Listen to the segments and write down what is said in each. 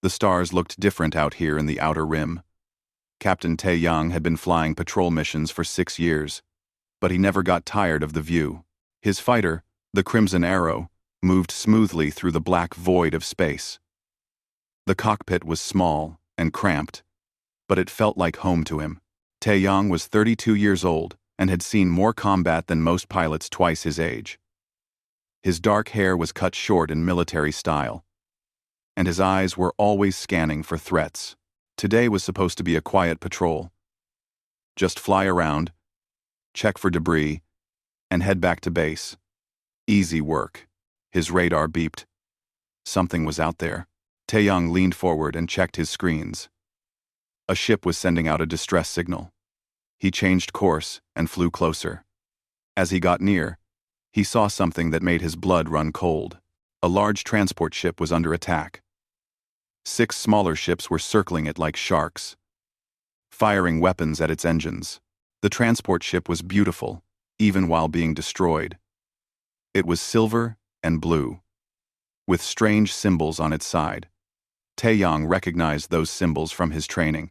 The stars looked different out here in the outer rim. Captain Tae-young had been flying patrol missions for 6 years, but he never got tired of the view. His fighter, the Crimson Arrow, moved smoothly through the black void of space. The cockpit was small and cramped, but it felt like home to him. Tae-young was 32 years old and had seen more combat than most pilots twice his age. His dark hair was cut short in military style, and his eyes were always scanning for threats. Today was supposed to be a quiet patrol. Just fly around, check for debris, and head back to base. Easy work. His radar beeped. Something was out there. Tae-young leaned forward and checked his screens. A ship was sending out a distress signal. He changed course and flew closer. As he got near, he saw something that made his blood run cold. A large transport ship was under attack. 6 smaller ships were circling it like sharks, firing weapons at its engines. The transport ship was beautiful, even while being destroyed. It was silver and blue, with strange symbols on its side. Tae-young recognized those symbols from his training.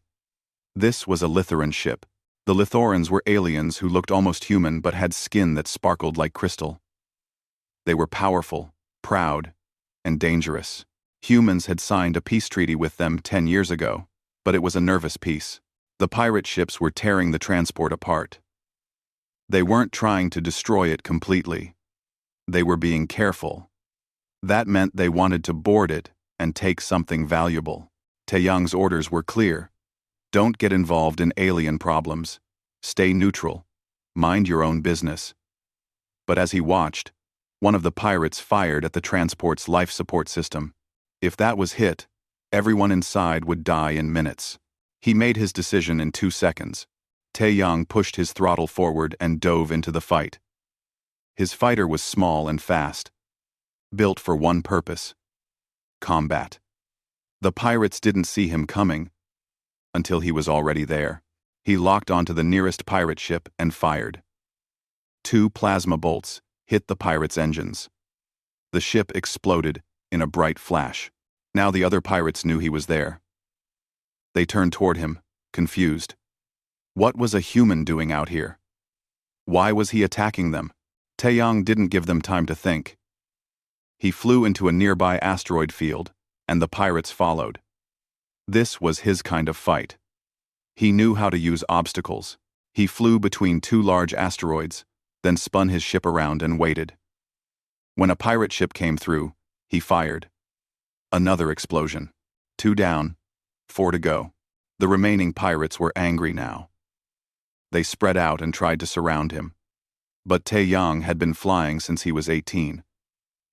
This was a Lithoran ship. The Lithorans were aliens who looked almost human but had skin that sparkled like crystal. They were powerful, proud, and dangerous. Humans had signed a peace treaty with them 10 years ago, but it was a nervous peace. The pirate ships were tearing the transport apart. They weren't trying to destroy it completely. They were being careful. That meant they wanted to board it and take something valuable. Tae-young's orders were clear. Don't get involved in alien problems. Stay neutral. Mind your own business. But as he watched, one of the pirates fired at the transport's life support system. If that was hit, everyone inside would die in minutes. He made his decision in 2 seconds. Tae-young pushed his throttle forward and dove into the fight. His fighter was small and fast, built for one purpose: combat. The pirates didn't see him coming until he was already there. He locked onto the nearest pirate ship and fired. 2 plasma bolts hit the pirate's engines. The ship exploded in a bright flash. Now the other pirates knew he was there. They turned toward him, confused. What was a human doing out here? Why was he attacking them? Tae-young didn't give them time to think. He flew into a nearby asteroid field, and the pirates followed. This was his kind of fight. He knew how to use obstacles. He flew between 2 large asteroids, then spun his ship around and waited. When a pirate ship came through, he fired. Another explosion. 2 down, 4 to go. The remaining pirates were angry now. They spread out and tried to surround him. But Tae-young had been flying since he was 18.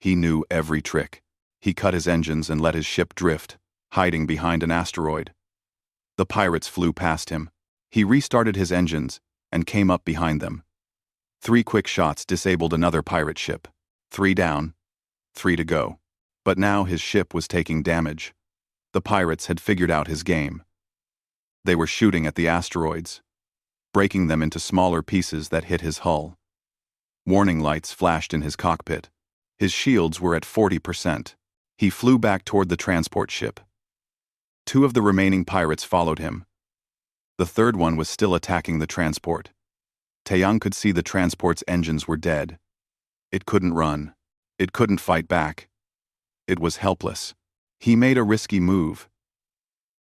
He knew every trick. He cut his engines and let his ship drift, hiding behind an asteroid. The pirates flew past him. He restarted his engines and came up behind them. 3 quick shots disabled another pirate ship. 3 down, 3 to go. But now his ship was taking damage. The pirates had figured out his game. They were shooting at the asteroids, breaking them into smaller pieces that hit his hull. Warning lights flashed in his cockpit. His shields were at 40%. He flew back toward the transport ship. 2 of the remaining pirates followed him. The third one was still attacking the transport. Tae-young could see the transport's engines were dead. It couldn't run. It couldn't fight back. It was helpless. He made a risky move.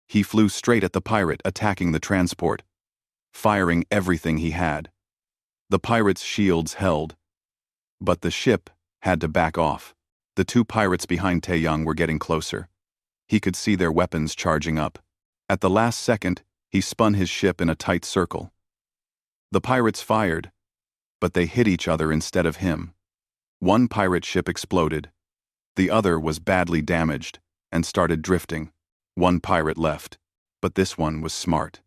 He flew straight at the pirate attacking the transport, firing everything he had. The pirate's shields held, but the ship had to back off. The 2 pirates behind Tae-young were getting closer. He could see their weapons charging up. At the last second, he spun his ship in a tight circle. The pirates fired, but they hit each other instead of him. 1 pirate ship exploded. The other was badly damaged and started drifting. 1 pirate left, but this one was smart.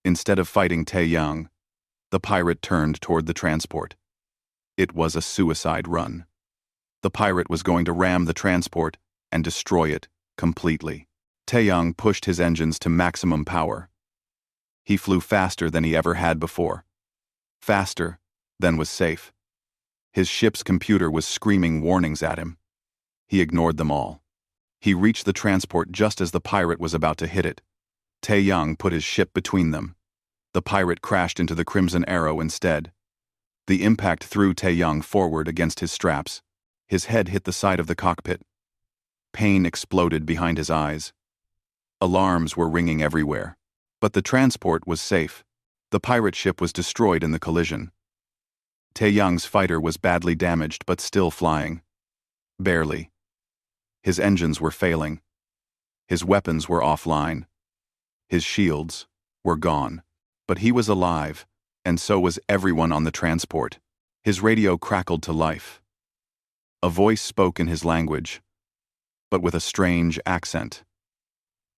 Instead of fighting Tae-young, the pirate turned toward the transport. It was a suicide run. The pirate was going to ram the transport and destroy it completely. Tae-young pushed his engines to maximum power. He flew faster than he ever had before. Faster than was safe. His ship's computer was screaming warnings at him. He ignored them all. He reached the transport just as the pirate was about to hit it. Tae-young put his ship between them. The pirate crashed into the Crimson Arrow instead. The impact threw Tae-young forward against his straps. His head hit the side of the cockpit. Pain exploded behind his eyes. Alarms were ringing everywhere. But the transport was safe. The pirate ship was destroyed in the collision. Tae-young's fighter was badly damaged but still flying. Barely. His engines were failing. His weapons were offline. His shields were gone. But he was alive, and so was everyone on the transport. His radio crackled to life. A voice spoke in his language, but with a strange accent.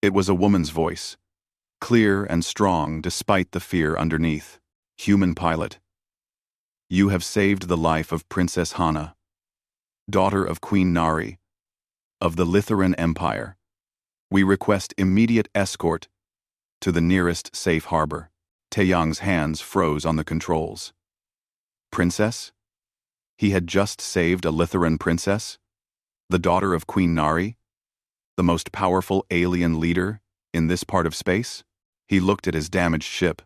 It was a woman's voice, clear and strong despite the fear underneath. Human pilot. You have saved the life of Princess Hana, daughter of Queen Nari, of the Lithuanian Empire. We request immediate escort to the nearest safe harbor. Tae-young's hands froze on the controls. Princess? He had just saved a Lithuanian princess? The daughter of Queen Nari? The most powerful alien leader in this part of space? He looked at his damaged ship.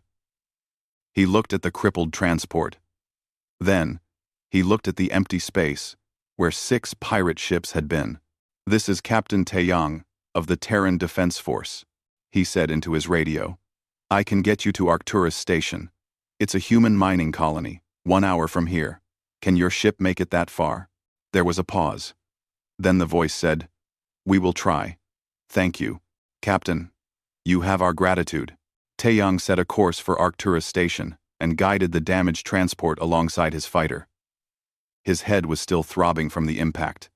He looked at the crippled transport. Then, he looked at the empty space where 6 pirate ships had been. This is Captain Tae-young of the Terran Defense Force, he said into his radio. I can get you to Arcturus Station. It's a human mining colony, 1 hour from here. Can your ship make it that far? There was a pause. Then the voice said, We will try. Thank you, Captain. You have our gratitude. Tae-young set a course for Arcturus Station and guided the damaged transport alongside his fighter. His head was still throbbing from the impact.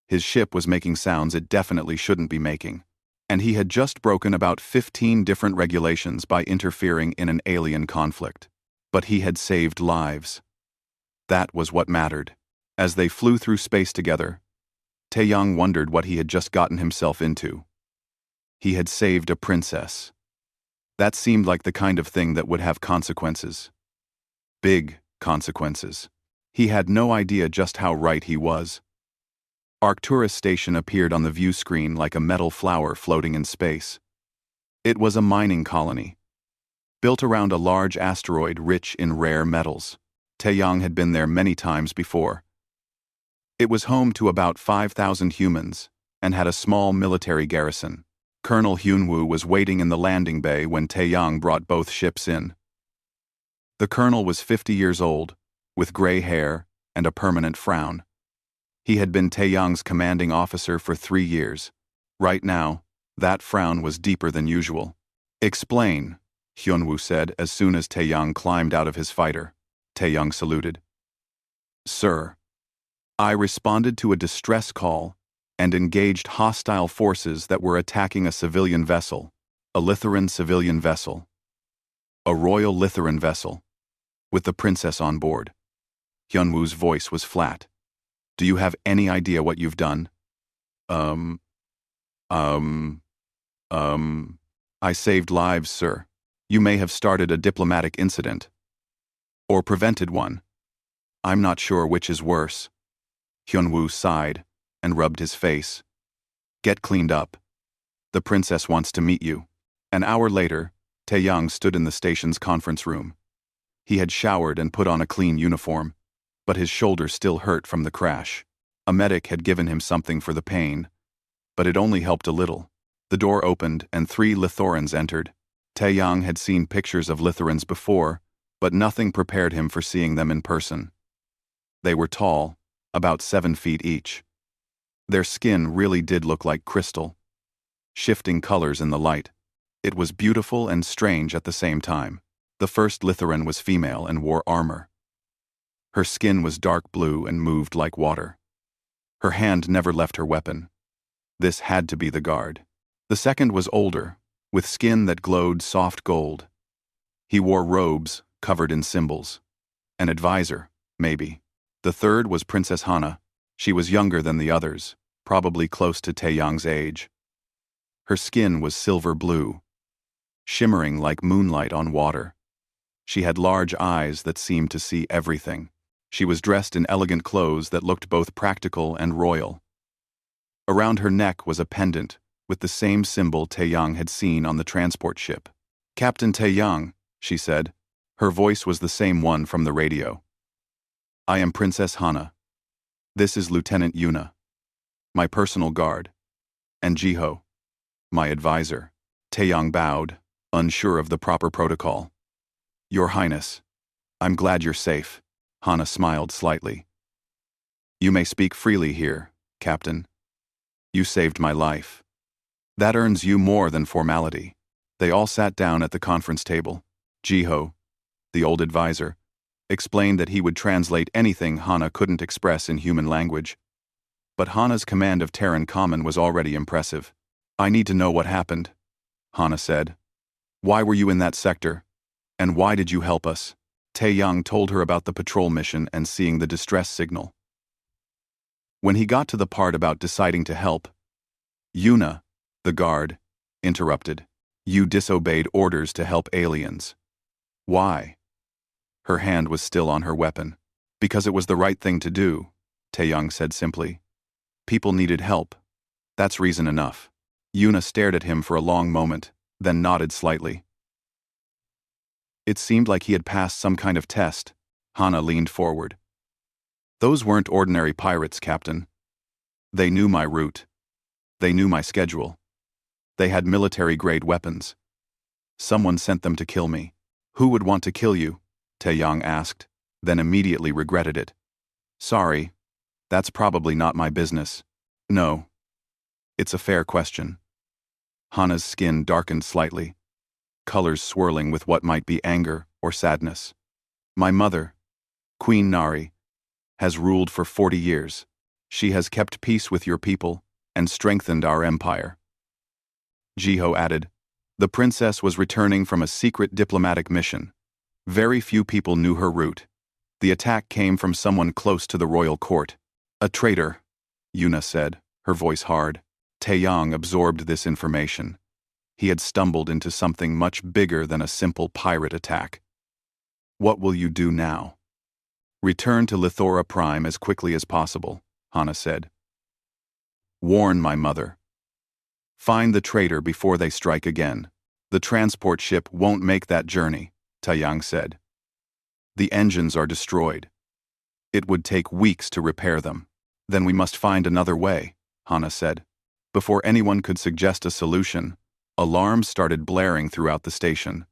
His ship was making sounds it definitely shouldn't be making. And he had just broken about 15 different regulations by interfering in an alien conflict. But he had saved lives. That was what mattered. As they flew through space together, Tae-young wondered what he had just gotten himself into. He had saved a princess. That seemed like the kind of thing that would have consequences. Big consequences. He had no idea just how right he was. Arcturus Station appeared on the view screen like a metal flower floating in space. It was a mining colony, built around a large asteroid rich in rare metals. Tae-young had been there many times before. It was home to about 5,000 humans and had a small military garrison. Colonel Hyunwoo was waiting in the landing bay when Tae-young brought both ships in. The colonel was 50 years old, with gray hair and a permanent frown. He had been Tae-young's commanding officer for 3 years. Right now, that frown was deeper than usual. Explain, Hyunwoo said as soon as Tae-young climbed out of his fighter. Tae-young saluted. Sir, I responded to a distress call and engaged hostile forces that were attacking a civilian vessel, a Lithuanian civilian vessel. A Royal Lithuanian vessel, with the princess on board. Hyunwoo's voice was flat. Do you have any idea what you've done? I saved lives, sir. You may have started a diplomatic incident. Or prevented one. I'm not sure which is worse. Hyunwoo sighed and rubbed his face. Get cleaned up. The princess wants to meet you. An hour later, Tae-young stood in the station's conference room. He had showered and put on a clean uniform, but his shoulder still hurt from the crash. A medic had given him something for the pain, but it only helped a little. The door opened and 3 Lithuanians entered. Tae-young had seen pictures of Lithuanians before, but nothing prepared him for seeing them in person. They were tall, about 7 feet each. Their skin really did look like crystal, shifting colors in the light. It was beautiful and strange at the same time. The first Lithuanian was female and wore armor. Her skin was dark blue and moved like water. Her hand never left her weapon. This had to be the guard. The second was older, with skin that glowed soft gold. He wore robes covered in symbols. An advisor, maybe. The third was Princess Hana. She was younger than the others, probably close to Tae-young's age. Her skin was silver blue, shimmering like moonlight on water. She had large eyes that seemed to see everything. She was dressed in elegant clothes that looked both practical and royal. Around her neck was a pendant with the same symbol Taeyang had seen on the transport ship. "Captain Taeyang," she said. Her voice was the same one from the radio. "I am Princess Hana. This is Lieutenant Yuna, my personal guard, and Jiho, my advisor." Taeyang bowed, unsure of the proper protocol. "Your Highness, I'm glad you're safe." Hana smiled slightly. "You may speak freely here, Captain. You saved my life. That earns you more than formality." They all sat down at the conference table. Jiho, the old advisor, explained that he would translate anything Hana couldn't express in human language. But Hana's command of Terran Common was already impressive. "I need to know what happened," Hana said. "Why were you in that sector? And why did you help us?" Taeyang told her about the patrol mission and seeing the distress signal. When he got to the part about deciding to help, Yuna, the guard, interrupted. "You disobeyed orders to help aliens. Why?" Her hand was still on her weapon. "Because it was the right thing to do," Taeyang said simply. "People needed help. That's reason enough." Yuna stared at him for a long moment, then nodded slightly. It seemed like he had passed some kind of test. Hana leaned forward. "Those weren't ordinary pirates, Captain. They knew my route. They knew my schedule. They had military-grade weapons. Someone sent them to kill me." "Who would want to kill you?" Taeyang asked, then immediately regretted it. "Sorry, that's probably not my business." "No. It's a fair question." Hana's skin darkened slightly, colors swirling with what might be anger or sadness. "My mother, Queen Nari, has ruled for 40 years. She has kept peace with your people and strengthened our empire." Jiho added, "The princess was returning from a secret diplomatic mission. Very few people knew her route. The attack came from someone close to the royal court." "A traitor," Yuna said, her voice hard. Taeyang absorbed this information. He had stumbled into something much bigger than a simple pirate attack. "What will you do now?" "Return to Lithora Prime as quickly as possible," Hana said. "Warn my mother. Find the traitor before they strike again." "The transport ship won't make that journey," Taeyang said. "The engines are destroyed. It would take weeks to repair them." "Then we must find another way," Hana said. Before anyone could suggest a solution, alarms started blaring throughout the station.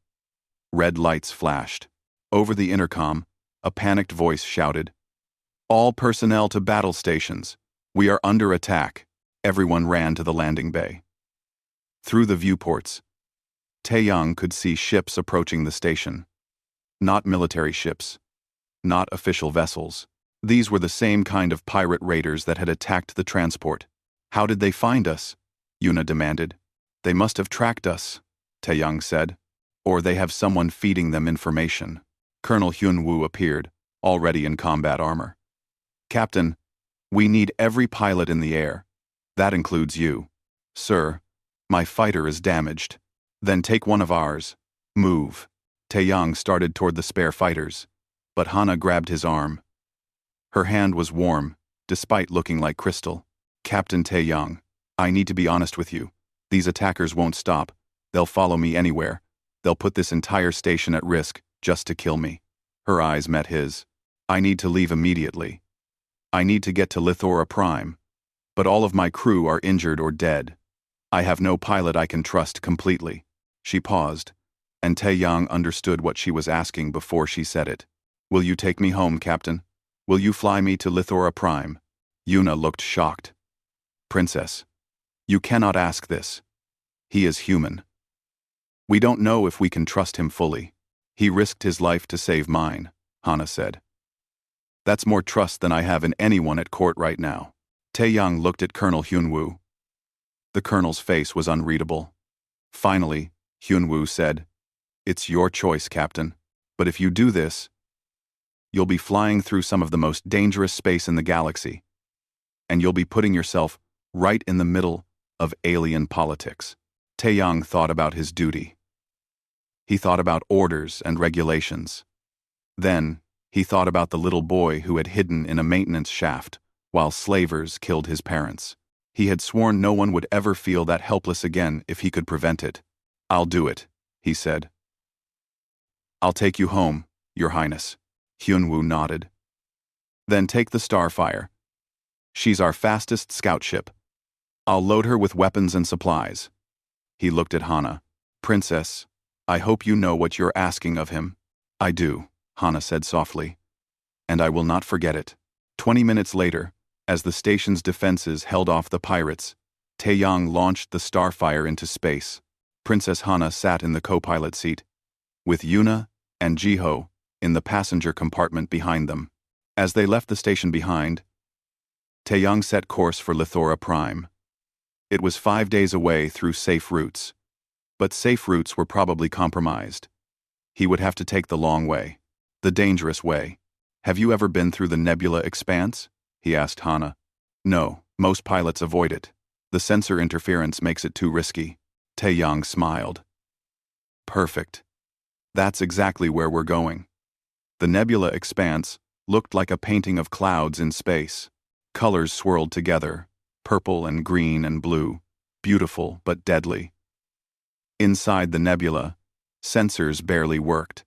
Red lights flashed. Over the intercom, a panicked voice shouted, "All personnel to battle stations. We are under attack." Everyone ran to the landing bay. Through the viewports, Taeyang could see ships approaching the station. Not military ships. Not official vessels. These were the same kind of pirate raiders that had attacked the transport. "How did they find us?" Yuna demanded. "They must have tracked us," Taeyang said. "Or they have someone feeding them information." Colonel Hyunwoo appeared, already in combat armor. "Captain, we need every pilot in the air. That includes you." "Sir, my fighter is damaged." "Then take one of ours. Move." Taeyang started toward the spare fighters, but Hana grabbed his arm. Her hand was warm, despite looking like crystal. "Captain Taeyang, I need to be honest with you. These attackers won't stop. They'll follow me anywhere. They'll put this entire station at risk just to kill me." Her eyes met his. "I need to leave immediately. I need to get to Lithora Prime. But all of my crew are injured or dead. I have no pilot I can trust completely." She paused, and Taeyang understood what she was asking before she said it. "Will you take me home, Captain? Will you fly me to Lithora Prime?" Yuna looked shocked. "Princess, you cannot ask this. He is human. We don't know if we can trust him fully. He risked his life to save mine," Hana said. "That's more trust than I have in anyone at court right now." Taeyang looked at Colonel Hyunwoo. The colonel's face was unreadable. Finally, Hyunwoo said, "It's your choice, Captain. But if you do this, you'll be flying through some of the most dangerous space in the galaxy. And you'll be putting yourself right in the middle of alien politics." Taeyang thought about his duty. He thought about orders and regulations. Then, he thought about the little boy who had hidden in a maintenance shaft while slavers killed his parents. He had sworn no one would ever feel that helpless again if he could prevent it. "I'll do it," he said. "I'll take you home, Your Highness." Hyunwoo nodded. "Then take the Starfire. She's our fastest scout ship. I'll load her with weapons and supplies." He looked at Hana. "Princess, I hope you know what you're asking of him." "I do," Hana said softly. "And I will not forget it." 20 minutes later, as the station's defenses held off the pirates, Taeyang launched the Starfire into space. Princess Hana sat in the co-pilot seat, with Yuna and Jiho in the passenger compartment behind them. As they left the station behind, Taeyang set course for Lithora Prime. It was 5 days away through safe routes. But safe routes were probably compromised. He would have to take the long way. The dangerous way. "Have you ever been through the nebula expanse?" he asked Hana. "No, most pilots avoid it. The sensor interference makes it too risky." Taeyang smiled. "Perfect. That's exactly where we're going." The nebula expanse looked like a painting of clouds in space. Colors swirled together, purple and green and blue, beautiful but deadly. Inside the nebula, sensors barely worked.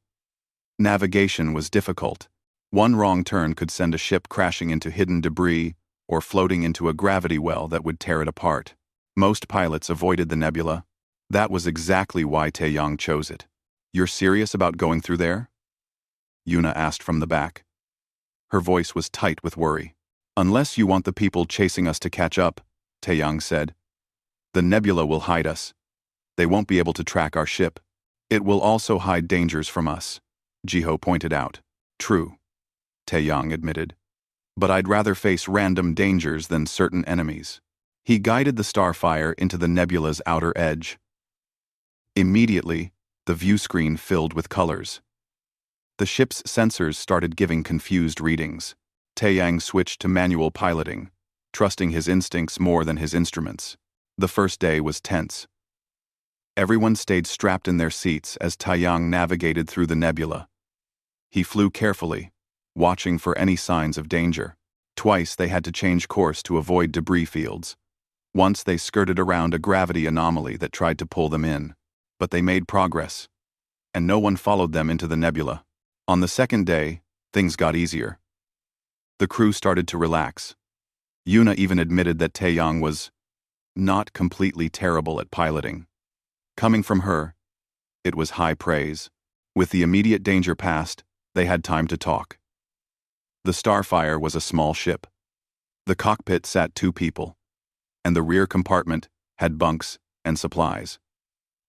Navigation was difficult. One wrong turn could send a ship crashing into hidden debris or floating into a gravity well that would tear it apart. Most pilots avoided the nebula. That was exactly why Taeyang chose it. "You're serious about going through there?" Yuna asked from the back. Her voice was tight with worry. "Unless you want the people chasing us to catch up," Taeyang said. "The nebula will hide us. They won't be able to track our ship. It will also hide dangers from us," Jiho pointed out. "True," Taeyang admitted. "But I'd rather face random dangers than certain enemies." He guided the Starfire into the nebula's outer edge. Immediately, the view screen filled with colors. The ship's sensors started giving confused readings. Taeyang switched to manual piloting, trusting his instincts more than his instruments. The first day was tense. Everyone stayed strapped in their seats as Taeyang navigated through the nebula. He flew carefully, watching for any signs of danger. Twice they had to change course to avoid debris fields. Once they skirted around a gravity anomaly that tried to pull them in. But they made progress, and no one followed them into the nebula. On the second day, things got easier. The crew started to relax. Yuna even admitted that Taeyang was not completely terrible at piloting. Coming from her, it was high praise. With the immediate danger past, they had time to talk. The Starfire was a small ship. The cockpit sat 2 people, and the rear compartment had bunks and supplies.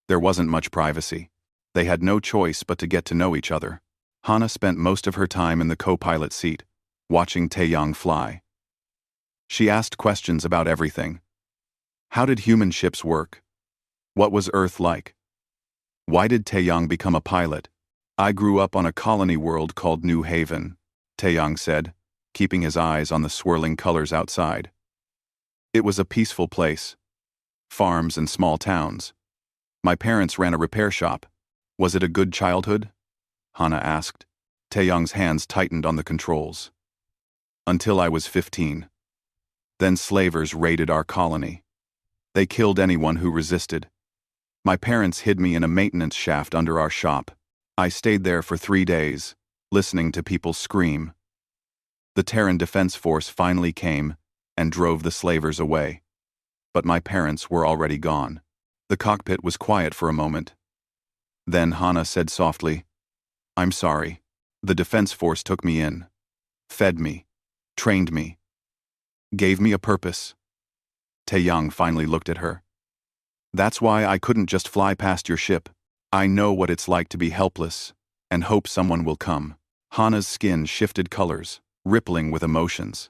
There wasn't much privacy. They had no choice but to get to know each other. Hana spent most of her time in the co-pilot seat, watching Taeyang fly. She asked questions about everything. How did human ships work? What was Earth like? Why did Taeyang become a pilot? "I grew up on a colony world called New Haven," Taeyang said, keeping his eyes on the swirling colors outside. "It was a peaceful place. Farms and small towns. My parents ran a repair shop. Was it a good childhood?" Hana asked. Taeyang's hands tightened on the controls. "Until I was 15. Then slavers raided our colony. They killed anyone who resisted. My parents hid me in a maintenance shaft under our shop. I stayed there for 3 days, listening to people scream. The Terran Defense Force finally came and drove the slavers away. But my parents were already gone." The cockpit was quiet for a moment. Then Hana said softly, "I'm sorry. The Defense Force took me in, fed me, trained me, gave me a purpose." Taeyang finally looked at her. "That's why I couldn't just fly past your ship. I know what it's like to be helpless and hope someone will come." Hana's skin shifted colors, rippling with emotions.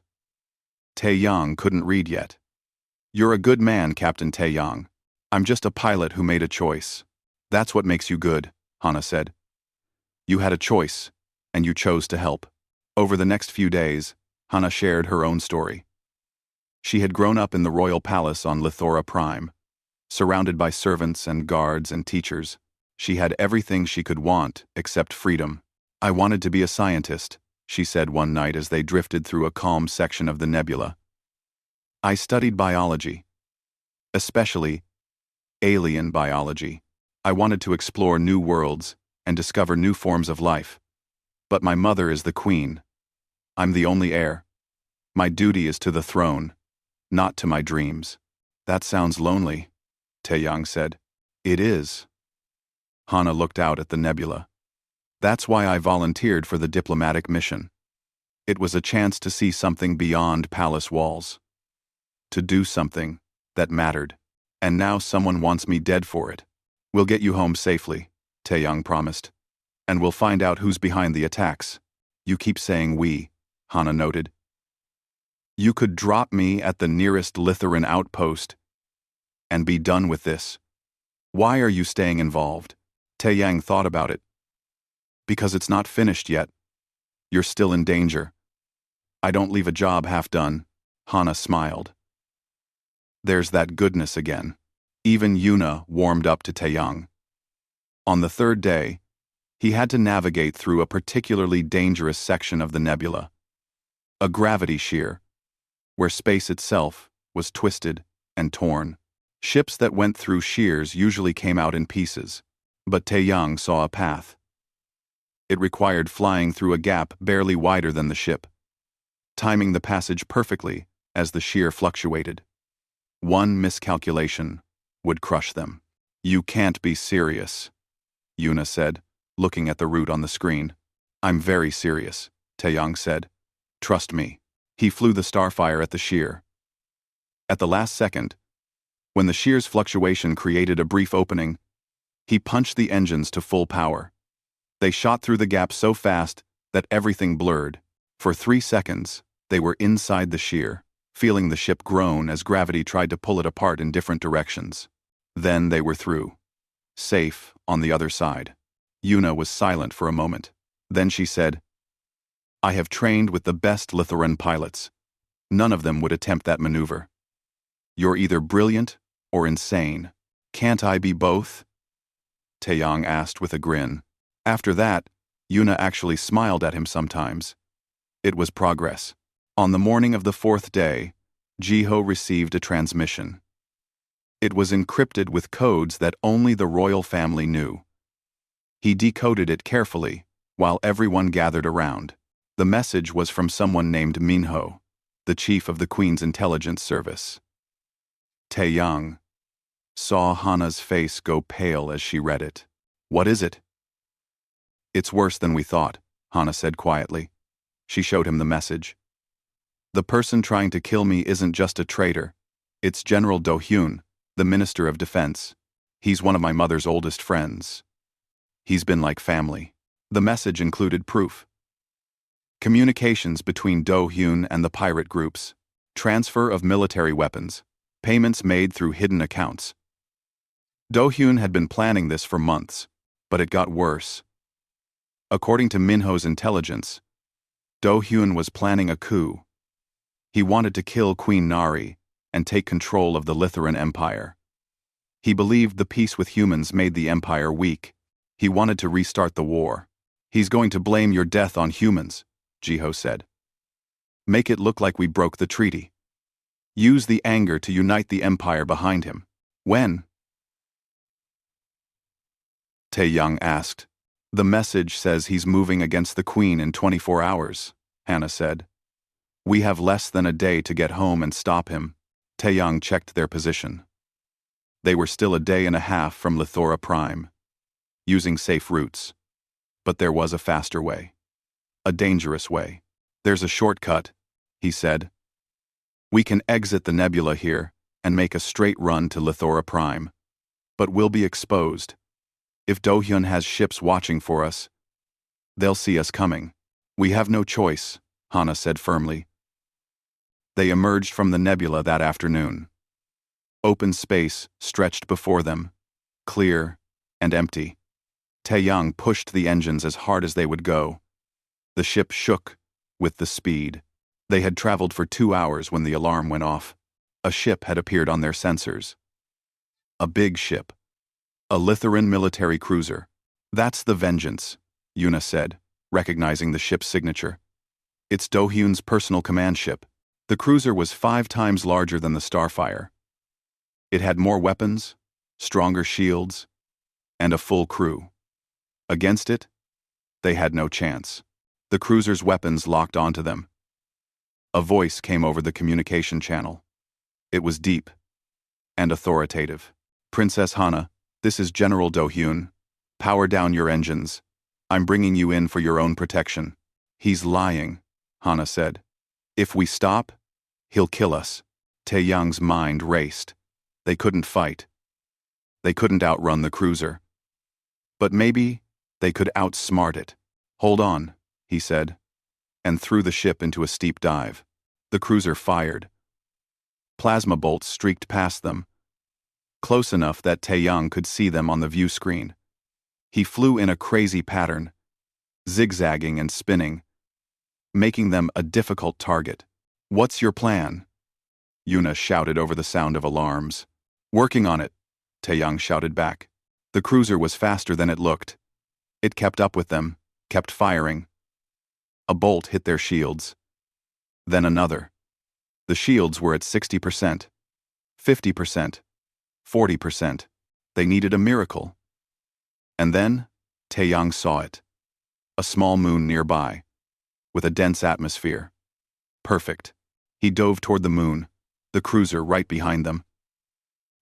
Taeyang couldn't read yet. "You're a good man, Captain Taeyang. I'm just a pilot who made a choice. That's what makes you good," Hana said. "You had a choice, and you chose to help." Over the next few days, Hana shared her own story. She had grown up in the royal palace on Lithora Prime. Surrounded by servants and guards and teachers, she had everything she could want except freedom. "I wanted to be a scientist," she said one night as they drifted through a calm section of the nebula. I studied biology, especially alien biology. I wanted to explore new worlds and discover new forms of life. But my mother is the queen. I'm the only heir. My duty is to the throne, not to my dreams. That sounds lonely, Taeyang said. It is. Hana looked out at the nebula. That's why I volunteered for the diplomatic mission. It was a chance to see something beyond palace walls. To do something that mattered. And now someone wants me dead for it. We'll get you home safely, Taeyang promised. And we'll find out who's behind the attacks. You keep saying we, Hana noted. You could drop me at the nearest Lithuran outpost and be done with this. Why are you staying involved? Taeyang thought about it. Because it's not finished yet. You're still in danger. I don't leave a job half done, Hana smiled. There's that goodness again. Even Yuna warmed up to Taeyang. On the third day, he had to navigate through a particularly dangerous section of the nebula. A gravity shear, where space itself was twisted and torn. Ships that went through shears usually came out in pieces, but Taeyang saw a path. It required flying through a gap barely wider than the ship, timing the passage perfectly as the shear fluctuated. One miscalculation would crush them. You can't be serious, Yuna said, looking at the route on the screen. I'm very serious, Taeyang said. Trust me. He flew the starfire at the shear. At the last second, when the shear's fluctuation created a brief opening, he punched the engines to full power. They shot through the gap so fast that everything blurred. For 3 seconds, they were inside the shear, feeling the ship groan as gravity tried to pull it apart in different directions. Then they were through. Safe on the other side. Yuna was silent for a moment. Then she said, I have trained with the best Lithuran pilots. None of them would attempt that maneuver. You're either brilliant or insane. Can't I be both? Taeyang asked with a grin. After that, Yuna actually smiled at him sometimes. It was progress. On the morning of the 4th day, Jiho received a transmission. It was encrypted with codes that only the royal family knew. He decoded it carefully, while everyone gathered around. The message was from someone named Minho, the chief of the Queen's intelligence service. Taeyang saw Hana's face go pale as she read it. What is it? It's worse than we thought, Hana said quietly. She showed him the message. The person trying to kill me isn't just a traitor. It's General Do-hyun, the Minister of Defense. He's one of my mother's oldest friends. He's been like family. The message included proof. Communications between Do-hyun and the pirate groups. Transfer of military weapons. Payments made through hidden accounts. Do-hyun had been planning this for months, but it got worse. According to Minho's intelligence, Do-hyun was planning a coup. He wanted to kill Queen Nari and take control of the Lithuran Empire. He believed the peace with humans made the empire weak. He wanted to restart the war. He's going to blame your death on humans, Jiho said. Make it look like we broke the treaty. Use the anger to unite the empire behind him. When? Taeyang asked. The message says he's moving against the Queen in 24 hours, Hana said. We have less than a day to get home and stop him. Taeyang checked their position. They were still a day and a half from Lithora Prime, using safe routes. But there was a faster way. A dangerous way. There's a shortcut, he said. We can exit the nebula here and make a straight run to Lithora Prime. But we'll be exposed. If Do-hyun has ships watching for us, they'll see us coming. We have no choice, Hana said firmly. They emerged from the nebula that afternoon. Open space stretched before them, clear and empty. Taeyang pushed the engines as hard as they would go. The ship shook with the speed. They had traveled for 2 hours when the alarm went off. A ship had appeared on their sensors. A big ship. A Lithuran military cruiser. That's the Vengeance, Yuna said, recognizing the ship's signature. It's Do-hyun's personal command ship. The cruiser was 5 times larger than the Starfire. It had more weapons, stronger shields, and a full crew. Against it, they had no chance. The cruiser's weapons locked onto them. A voice came over the communication channel. It was deep and authoritative. "Princess Hana, this is General Do-hyun. Power down your engines. I'm bringing you in for your own protection." "He's lying," Hana said. "If we stop, he'll kill us." Taeyang's mind raced. They couldn't fight. They couldn't outrun the cruiser. But maybe they could outsmart it. "Hold on," he said, and threw the ship into a steep dive. The cruiser fired. Plasma bolts streaked past them, close enough that Taeyang could see them on the view screen. He flew in a crazy pattern, zigzagging and spinning, making them a difficult target. "What's your plan?" Yuna shouted over the sound of alarms. "Working on it," Taeyang shouted back. The cruiser was faster than it looked. It kept up with them, kept firing. A bolt hit their shields. Then another. The shields were at 60%, 50%, 40%. They needed a miracle. And then, Taeyang saw it. A small moon nearby, with a dense atmosphere. Perfect. He dove toward the moon, the cruiser right behind them.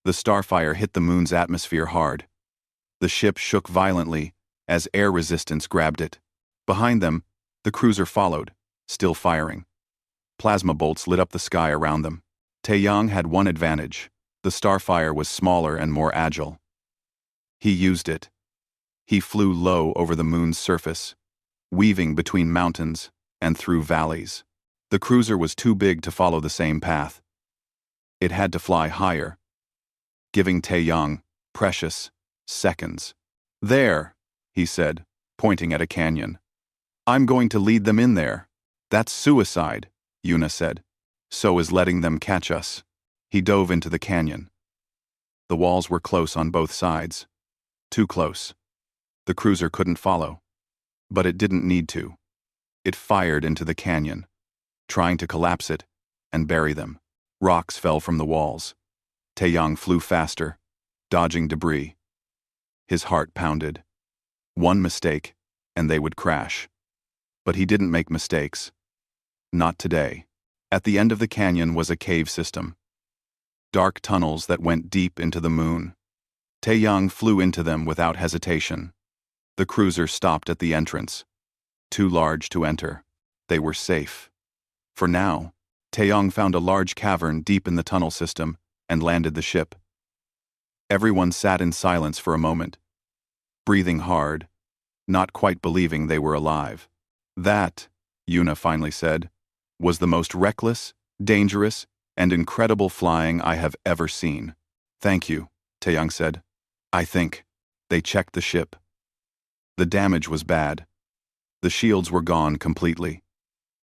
The Starfire hit the moon's atmosphere hard. The ship shook violently as air resistance grabbed it. Behind them, the cruiser followed, still firing. Plasma bolts lit up the sky around them. Taeyang had one advantage. The Starfire was smaller and more agile. He used it. He flew low over the moon's surface, weaving between mountains and through valleys. The cruiser was too big to follow the same path. It had to fly higher, giving Taeyang precious seconds. "There," he said, pointing at a canyon. "I'm going to lead them in there." "That's suicide," Yuna said. "So is letting them catch us." He dove into the canyon. The walls were close on both sides. Too close. The cruiser couldn't follow. But it didn't need to. It fired into the canyon, trying to collapse it and bury them. Rocks fell from the walls. Taeyang flew faster, dodging debris. His heart pounded. One mistake, and they would crash. But he didn't make mistakes. Not today. At the end of the canyon was a cave system. Dark tunnels that went deep into the moon. Taeyang flew into them without hesitation. The cruiser stopped at the entrance. Too large to enter. They were safe. For now, Taeyang found a large cavern deep in the tunnel system and landed the ship. Everyone sat in silence for a moment, breathing hard, not quite believing they were alive. "That," Yuna finally said, "was the most reckless, dangerous, and incredible flying I have ever seen." "Thank you," Taeyang said. "I think." They checked the ship. The damage was bad. The shields were gone completely.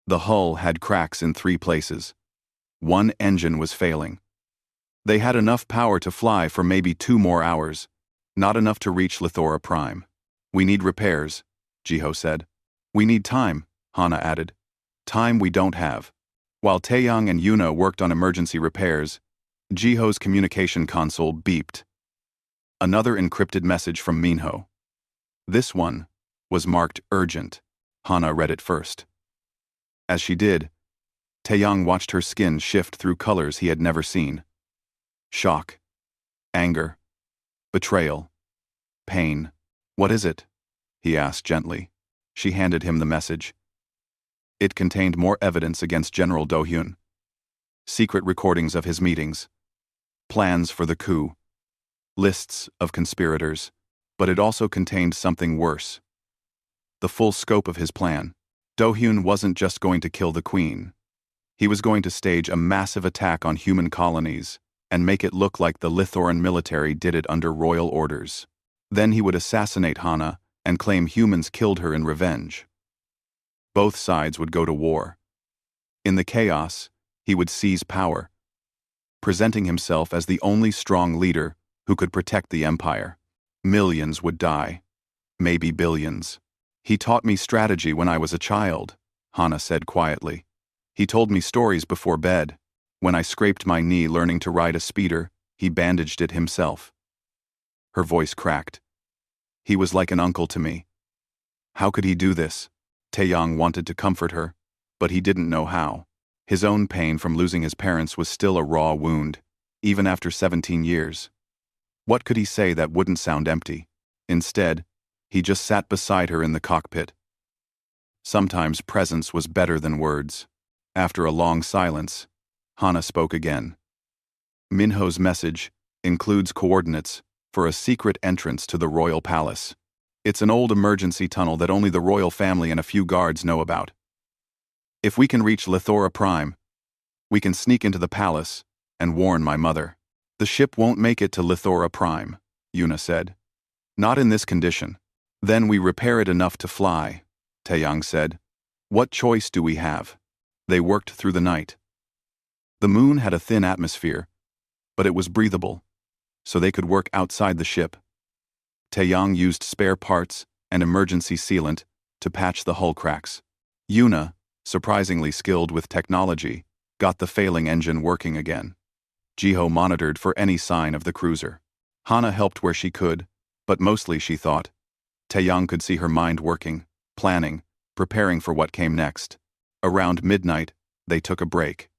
The hull had cracks in 3 places. One engine was failing. They had enough power to fly for maybe 2 more hours, not enough to reach Lithora Prime. "We need repairs," Jiho said. "We need time," Hana added. "Time we don't have." While Taeyang and Yuna worked on emergency repairs, Jiho's communication console beeped. Another encrypted message from Minho. This one was marked urgent. Hana read it first. As she did, Taeyang watched her skin shift through colors he had never seen. Shock, anger, betrayal, pain. "What is it?" he asked gently. She handed him the message. It contained more evidence against General Do-hyun. Secret recordings of his meetings. Plans for the coup. Lists of conspirators. But it also contained something worse. The full scope of his plan. Do-hyun wasn't just going to kill the queen. He was going to stage a massive attack on human colonies and make it look like the Lithoran military did it under royal orders. Then he would assassinate Hana and claim humans killed her in revenge. Both sides would go to war. In the chaos, he would seize power, presenting himself as the only strong leader who could protect the empire. Millions would die, maybe billions. "He taught me strategy when I was a child," Hana said quietly. He told me stories before bed. When I scraped my knee learning to ride a speeder, he bandaged it himself. Her voice cracked. He was like an uncle to me. How could he do this? Taeyang wanted to comfort her, but he didn't know how. His own pain from losing his parents was still a raw wound, even after 17 years. What could he say that wouldn't sound empty? Instead, he just sat beside her in the cockpit. Sometimes presence was better than words. After a long silence, Hana spoke again. Minho's message includes coordinates for a secret entrance to the royal palace. It's an old emergency tunnel that only the royal family and a few guards know about. If we can reach Lithora Prime, we can sneak into the palace and warn my mother. The ship won't make it to Lithora Prime, Yuna said. Not in this condition. Then we repair it enough to fly, Taeyang said. What choice do we have? They worked through the night. The moon had a thin atmosphere, but it was breathable, so they could work outside the ship. Taeyang used spare parts and emergency sealant to patch the hull cracks. Yuna, surprisingly skilled with technology, got the failing engine working again. Jiho monitored for any sign of the cruiser. Hana helped where she could, but mostly she thought. Taeyang could see her mind working, planning, preparing for what came next. Around midnight, they took a break.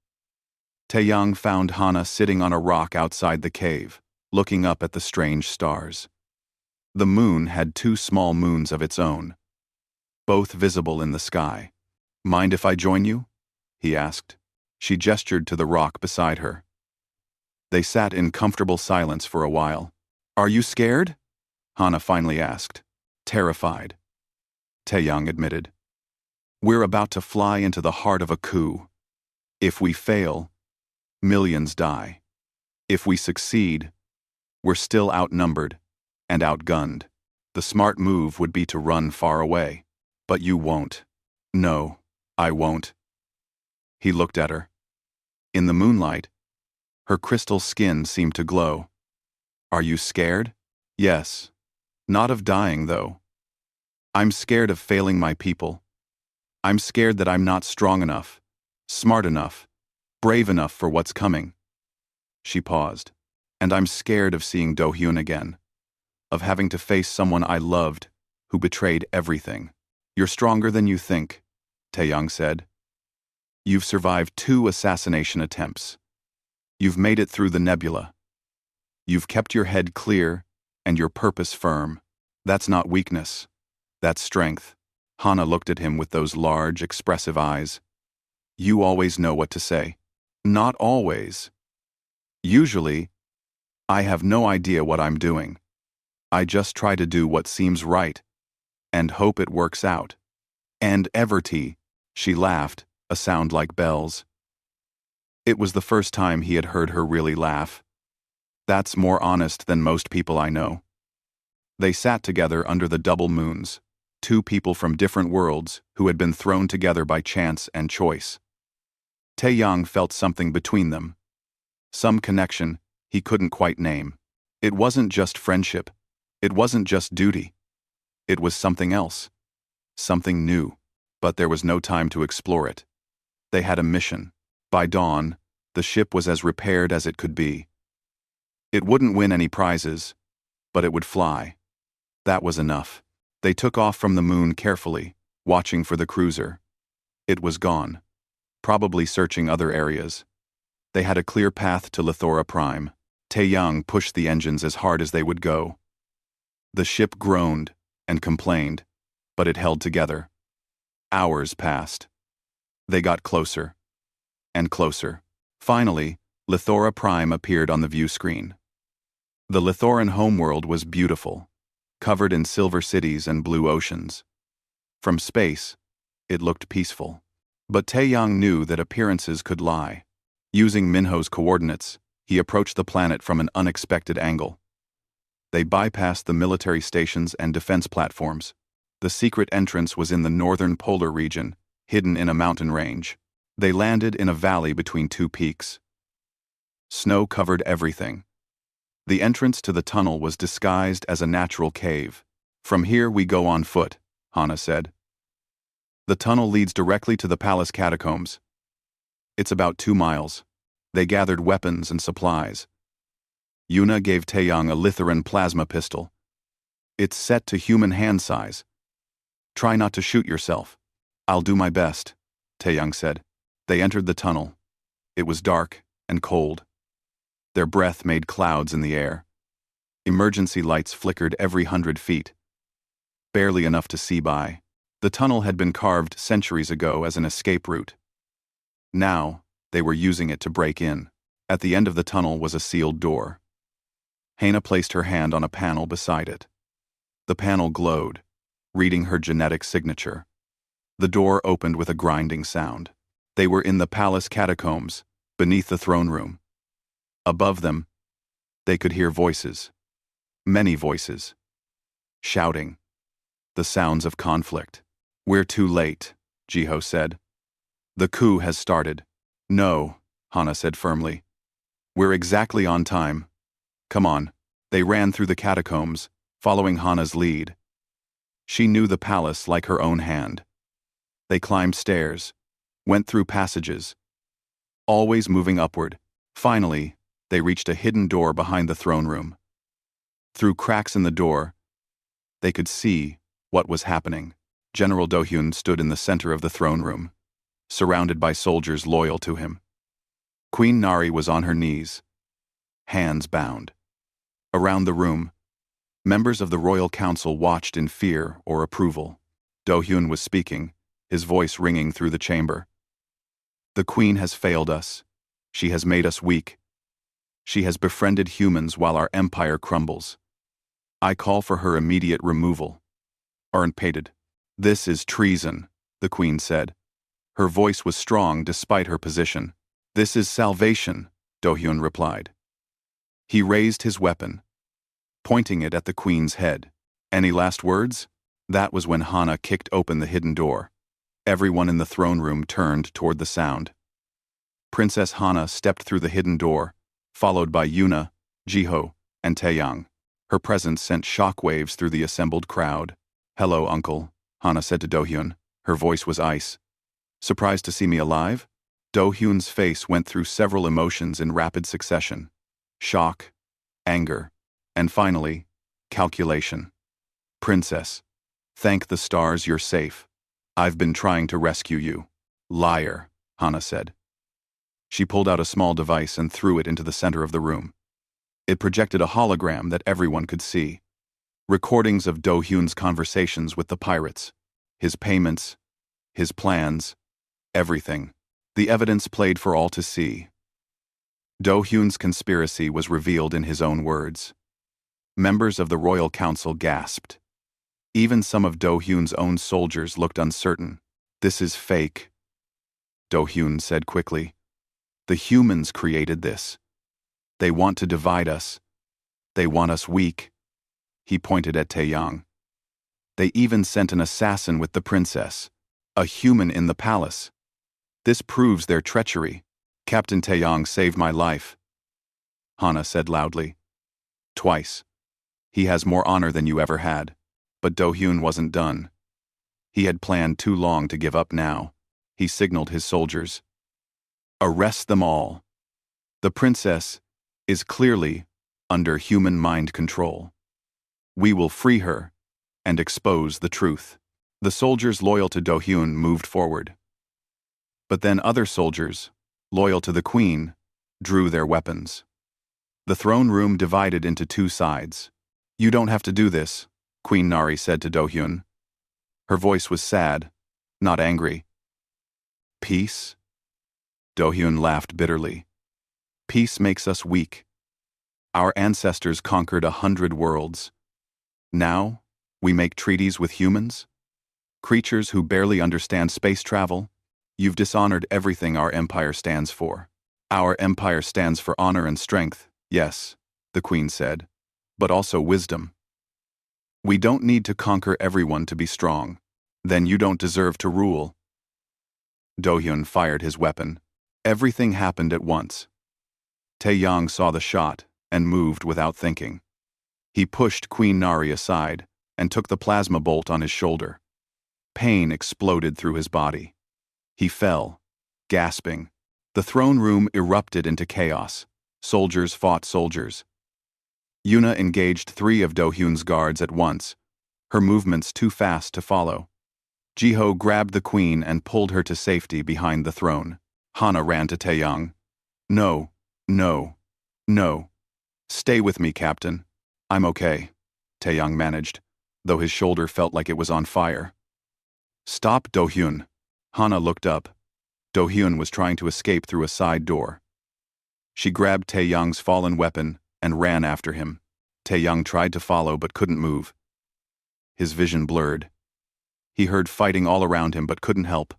Taeyang found Hana sitting on a rock outside the cave, looking up at the strange stars. The moon had 2 small moons of its own, both visible in the sky. Mind if I join you? He asked. She gestured to the rock beside her. They sat in comfortable silence for a while. Are you scared? Hana finally asked. Terrified. Taeyang admitted. We're about to fly into the heart of a coup. If we fail, millions die. If we succeed, we're still outnumbered and outgunned. The smart move would be to run far away. But you won't. No, I won't. He looked at her. In the moonlight, her crystal skin seemed to glow. Are you scared? Yes. Not of dying, though. I'm scared of failing my people. I'm scared that I'm not strong enough, smart enough, brave enough for what's coming. She paused. And I'm scared of seeing Do-hyun again. Of having to face someone I loved, who betrayed everything. You're stronger than you think, Taeyang said. You've survived 2 assassination attempts. You've made it through the nebula. You've kept your head clear and your purpose firm. That's not weakness. That's strength. Hana looked at him with those large, expressive eyes. You always know what to say. Not always. Usually, I have no idea what I'm doing. I just try to do what seems right, and hope it works out. And Everty, she laughed, a sound like bells. It was the first time he had heard her really laugh. That's more honest than most people I know. They sat together under the double moons, 2 people from different worlds who had been thrown together by chance and choice. Taeyang felt something between them. Some connection he couldn't quite name. It wasn't just friendship. It wasn't just duty. It was something else. Something new. But there was no time to explore it. They had a mission. By dawn, the ship was as repaired as it could be. It wouldn't win any prizes, but it would fly. That was enough. They took off from the moon carefully, watching for the cruiser. It was gone, probably searching other areas. They had a clear path to Lithora Prime. Taeyang pushed the engines as hard as they would go. The ship groaned and complained, but it held together. Hours passed. They got closer and closer. Finally, Lithora Prime appeared on the view screen. The Lithoran homeworld was beautiful, covered in silver cities and blue oceans. From space, it looked peaceful. But Taeyang knew that appearances could lie. Using Minho's coordinates, he approached the planet from an unexpected angle. They bypassed the military stations and defense platforms. The secret entrance was in the northern polar region, hidden in a mountain range. They landed in a valley between 2 peaks. Snow covered everything. The entrance to the tunnel was disguised as a natural cave. From here we go on foot, Hana said. The tunnel leads directly to the palace catacombs. It's about 2 miles. They gathered weapons and supplies. Yuna gave Taeyang a Lithium plasma pistol. It's set to human hand size. Try not to shoot yourself. I'll do my best, Taeyang said. They entered the tunnel. It was dark and cold. Their breath made clouds in the air. Emergency lights flickered every 100 feet. Barely enough to see by. The tunnel had been carved centuries ago as an escape route. Now, they were using it to break in. At the end of the tunnel was a sealed door. Hana placed her hand on a panel beside it. The panel glowed, reading her genetic signature. The door opened with a grinding sound. They were in the palace catacombs, beneath the throne room. Above them, they could hear voices. Many voices. Shouting. The sounds of conflict. We're too late, Jiho said. The coup has started. No, Hana said firmly. We're exactly on time. Come on. They ran through the catacombs, following Hana's lead. She knew the palace like her own hand. They climbed stairs, went through passages, always moving upward. Finally, they reached a hidden door behind the throne room. Through cracks in the door, they could see what was happening. General Do-hyun stood in the center of the throne room, surrounded by soldiers loyal to him. Queen Nari was on her knees, hands bound. Around the room, members of the royal council watched in fear or approval. Do-hyun was speaking, his voice ringing through the chamber. The queen has failed us. She has made us weak. She has befriended humans while our empire crumbles. I call for her immediate removal. Unpaid. This is treason, the queen said. Her voice was strong despite her position. This is salvation, Do-hyun replied. He raised his weapon, pointing it at the queen's head. Any last words? That was when Hana kicked open the hidden door. Everyone in the throne room turned toward the sound. Princess Hana stepped through the hidden door, followed by Yuna, Jiho, and Taeyang. Her presence sent shockwaves through the assembled crowd. Hello, uncle, Hana said to Do-hyun. Her voice was ice. Surprised to see me alive? Do-hyun's face went through several emotions in rapid succession. Shock, anger, and finally, calculation. Princess, thank the stars you're safe. I've been trying to rescue you. Liar, Hana said. She pulled out a small device and threw it into the center of the room. It projected a hologram that everyone could see. Recordings of Do-hyun's conversations with the pirates, his payments, his plans, everything. The evidence played for all to see. Do-hyun's conspiracy was revealed in his own words. Members of the royal council gasped. Even some of Do-hyun's own soldiers looked uncertain. This is fake, Do-hyun said quickly. The humans created this. They want to divide us. They want us weak. He pointed at Taeyang. They even sent an assassin with the princess, a human in the palace. This proves their treachery. Captain Taeyang saved my life, Hana said loudly. Twice. He has more honor than you ever had. But Do-hyun wasn't done. He had planned too long to give up now. He signaled his soldiers. Arrest them all. The princess is clearly under human mind control. We will free her and expose the truth. The soldiers loyal to Do-hyun moved forward. But then other soldiers, loyal to the queen, drew their weapons. The throne room divided into two sides. You don't have to do this, Queen Nari said to Do-hyun. Her voice was sad, not angry. Peace? Do-hyun laughed bitterly. Peace makes us weak. Our ancestors conquered 100 worlds. Now, we make treaties with humans? Creatures who barely understand space travel? You've dishonored everything our empire stands for. Our empire stands for honor and strength, yes, the queen said, but also wisdom. We don't need to conquer everyone to be strong. Then you don't deserve to rule. Do-hyun fired his weapon. Everything happened at once. Taeyang saw the shot and moved without thinking. He pushed Queen Nari aside and took the plasma bolt on his shoulder. Pain exploded through his body. He fell, gasping, The throne room erupted into chaos. Soldiers fought soldiers. Yuna engaged 3 of Do-hyun's guards at once, her movements too fast to follow. Jiho grabbed the queen and pulled her to safety behind the throne. Hana ran to Taeyang. No, no, no. Stay with me, Captain. I'm okay, Taeyang managed, though his shoulder felt like it was on fire. Stop, Do-hyun. Hana looked up. Do-hyun was trying to escape through a side door. She grabbed Taeyang's fallen weapon and ran after him. Taeyang tried to follow but couldn't move. His vision blurred. He heard fighting all around him but couldn't help.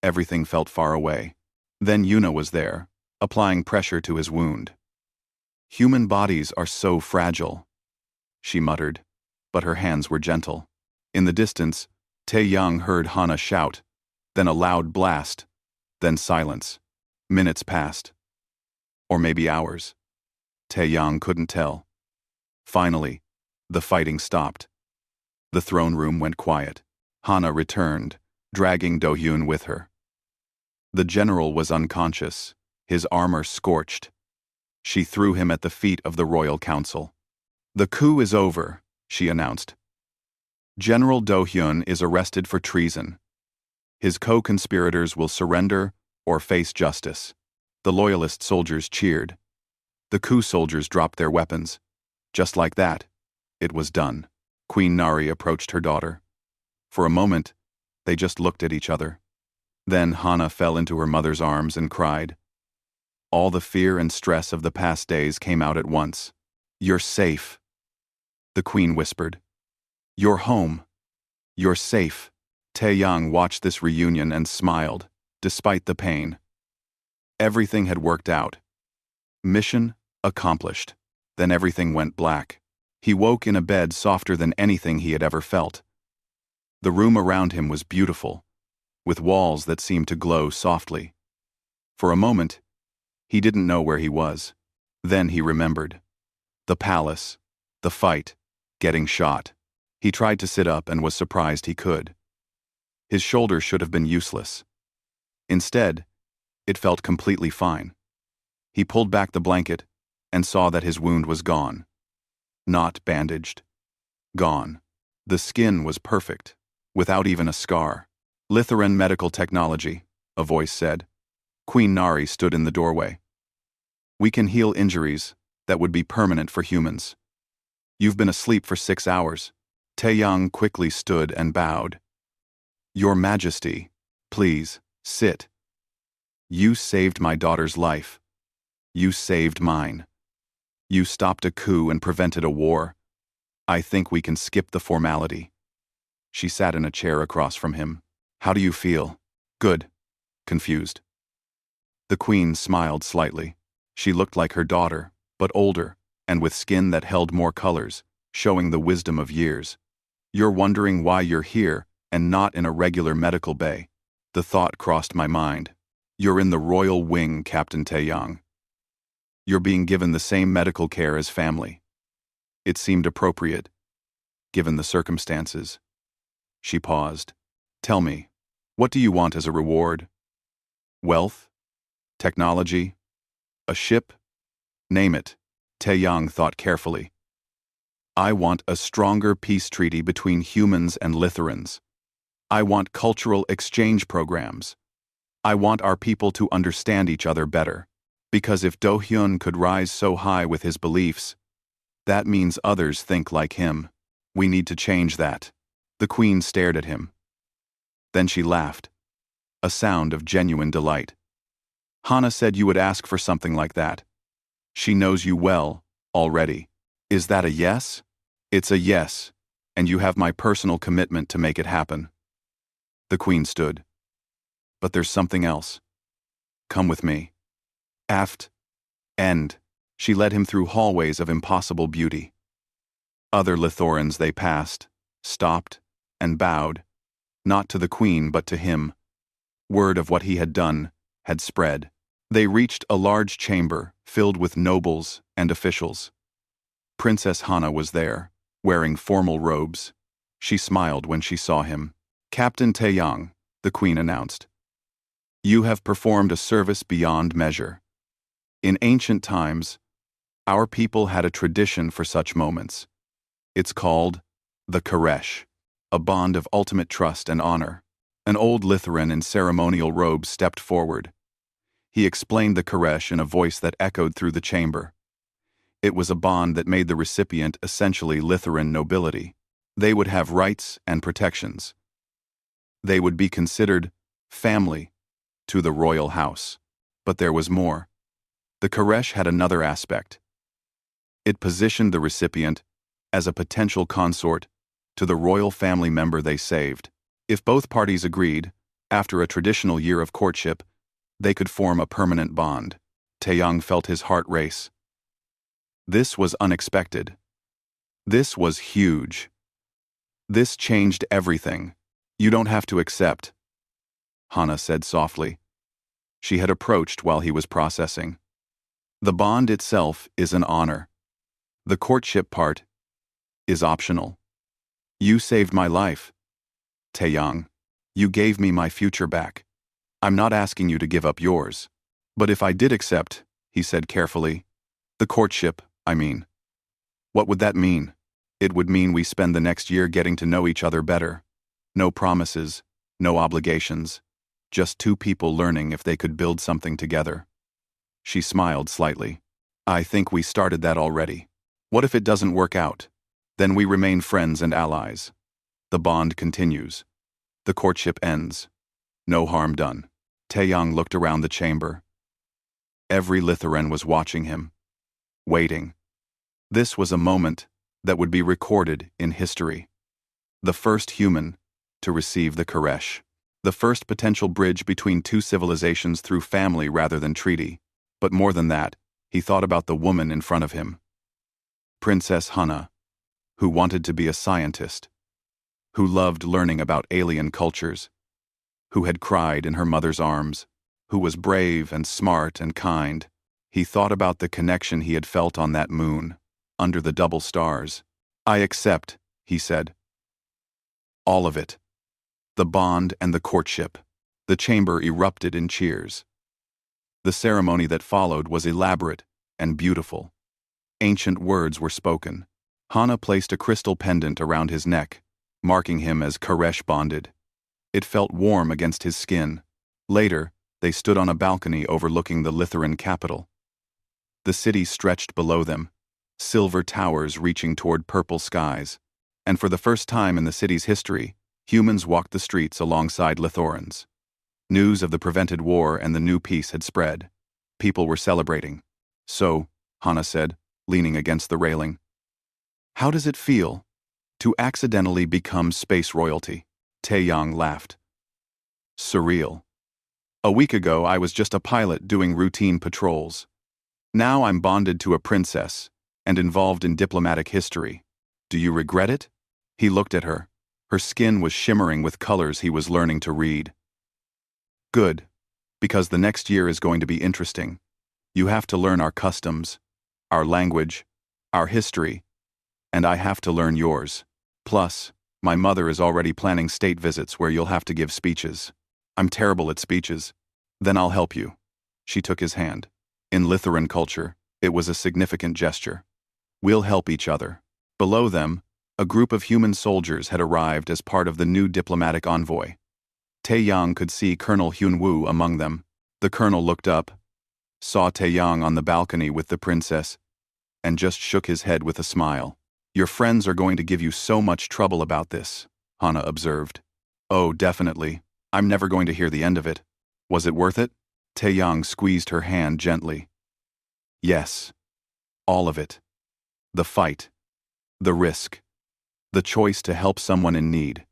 Everything felt far away. Then Yuna was there, applying pressure to his wound. Human bodies are so fragile, she muttered, but her hands were gentle. In the distance, Taeyang heard Hana shout, then a loud blast, then silence. Minutes passed. Or maybe hours. Taeyang couldn't tell. Finally, the fighting stopped. The throne room went quiet. Hana returned, dragging Do-hyun with her. The general was unconscious, his armor scorched. She threw him at the feet of the royal council. The coup is over, she announced. General Do-hyun is arrested for treason. His co-conspirators will surrender or face justice. The loyalist soldiers cheered. The coup soldiers dropped their weapons. Just like that, it was done. Queen Nari approached her daughter. For a moment, they just looked at each other. Then Hana fell into her mother's arms and cried. All the fear and stress of the past days came out at once. You're safe. The queen whispered. You're home. You're safe. Taeyang watched this reunion and smiled, despite the pain. Everything had worked out. Mission accomplished. Then everything went black. He woke in a bed softer than anything he had ever felt. The room around him was beautiful, with walls that seemed to glow softly. For a moment, he didn't know where he was. Then he remembered. The palace, the fight, getting shot. He tried to sit up and was surprised he could. His shoulder should have been useless. Instead, it felt completely fine. He pulled back the blanket and saw that his wound was gone. Not bandaged. Gone. The skin was perfect, without even a scar. Lithuanian medical technology, a voice said. Queen Nari stood in the doorway. We can heal injuries that would be permanent for humans. You've been asleep for 6 hours. Taeyang quickly stood and bowed. Your Majesty, please, sit. You saved my daughter's life. You saved mine. You stopped a coup and prevented a war. I think we can skip the formality. She sat in a chair across from him. How do you feel? Good. Confused. The queen smiled slightly. She looked like her daughter, but older, and with skin that held more colors, showing the wisdom of years. You're wondering why you're here and not in a regular medical bay. The thought crossed my mind. You're in the royal wing, Captain Taeyang. You're being given the same medical care as family. It seemed appropriate, given the circumstances. She paused. Tell me, what do you want as a reward? Wealth? Technology? A ship? Name it. Taeyang thought carefully. I want a stronger peace treaty between humans and Lithuanians. I want cultural exchange programs. I want our people to understand each other better. Because if Do-hyun could rise so high with his beliefs, that means others think like him. We need to change that. The queen stared at him. Then she laughed. A sound of genuine delight. Hana said you would ask for something like that. She knows you well, already. Is that a yes? It's a yes, and you have my personal commitment to make it happen. The queen stood. But there's something else. Come with me. Aft. End. She led him through hallways of impossible beauty. Other Lithuanians they passed, stopped, and bowed, not to the queen but to him. Word of what he had done had spread. They reached a large chamber filled with nobles and officials. Princess Hana was there, wearing formal robes. She smiled when she saw him. Captain Taeyang, the queen announced. You have performed a service beyond measure. In ancient times, our people had a tradition for such moments. It's called the Koresh, a bond of ultimate trust and honor. An old Lithuanian in ceremonial robes stepped forward. He explained the Koresh in a voice that echoed through the chamber. It was a bond that made the recipient essentially Lithuanian nobility. They would have rights and protections. They would be considered family to the royal house. But there was more. The Koresh had another aspect. It positioned the recipient as a potential consort to the royal family member they saved. If both parties agreed, after a traditional year of courtship, they could form a permanent bond. Taeyang felt his heart race. This was unexpected. This was huge. This changed everything. You don't have to accept, Hana said softly. She had approached while he was processing. The bond itself is an honor. The courtship part is optional. You saved my life, Taeyang. You gave me my future back. I'm not asking you to give up yours. But if I did accept, he said carefully, the courtship, I mean. What would that mean? It would mean we spend the next year getting to know each other better. No promises, no obligations. Just two people learning if they could build something together. She smiled slightly. I think we started that already. What if it doesn't work out? Then we remain friends and allies. The bond continues. The courtship ends. No harm done. Taeyang looked around the chamber. Every Lithuanian was watching him. Waiting. This was a moment that would be recorded in history. The first human to receive the Koresh. The first potential bridge between two civilizations through family rather than treaty. But more than that, he thought about the woman in front of him. Princess Hana, who wanted to be a scientist, who loved learning about alien cultures, who had cried in her mother's arms, who was brave and smart and kind. He thought about the connection he had felt on that moon, under the double stars. I accept, he said. All of it. The bond and the courtship. The chamber erupted in cheers. The ceremony that followed was elaborate and beautiful. Ancient words were spoken. Hana placed a crystal pendant around his neck, marking him as Koresh bonded. It felt warm against his skin. Later, they stood on a balcony overlooking the Lithuanian capital. The city stretched below them, silver towers reaching toward purple skies. And for the first time in the city's history, humans walked the streets alongside Lithuanians. News of the prevented war and the new peace had spread. People were celebrating. So, Hana said, leaning against the railing, how does it feel to accidentally become space royalty? Taeyang laughed. Surreal. A week ago, I was just a pilot doing routine patrols. Now I'm bonded to a princess and involved in diplomatic history. Do you regret it? He looked at her. Her skin was shimmering with colors he was learning to read. Good, because the next year is going to be interesting. You have to learn our customs, our language, our history, and I have to learn yours. Plus, my mother is already planning state visits where you'll have to give speeches. I'm terrible at speeches. Then I'll help you. She took his hand. In Lithuanian culture, it was a significant gesture. We'll help each other. Below them, a group of human soldiers had arrived as part of the new diplomatic envoy. Taeyang could see Colonel Hyun-woo among them. The colonel looked up, saw Taeyang on the balcony with the princess, and just shook his head with a smile. Your friends are going to give you so much trouble about this, Hana observed. Oh, definitely. I'm never going to hear the end of it. Was it worth it? Taeyang squeezed her hand gently. Yes. All of it. The fight. The risk. The choice to help someone in need.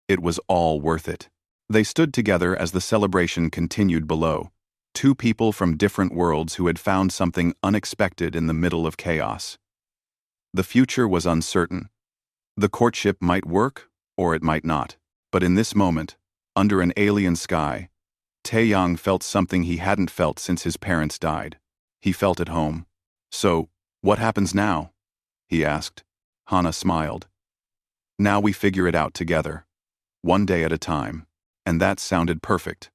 It was all worth it. They stood together as the celebration continued below. Two people from different worlds who had found something unexpected in the middle of chaos. The future was uncertain. The courtship might work, or it might not. But in this moment, under an alien sky, Taeyang felt something he hadn't felt since his parents died. He felt at home. So, what happens now? He asked. Hana smiled. Now we figure it out together. One day at a time. And that sounded perfect.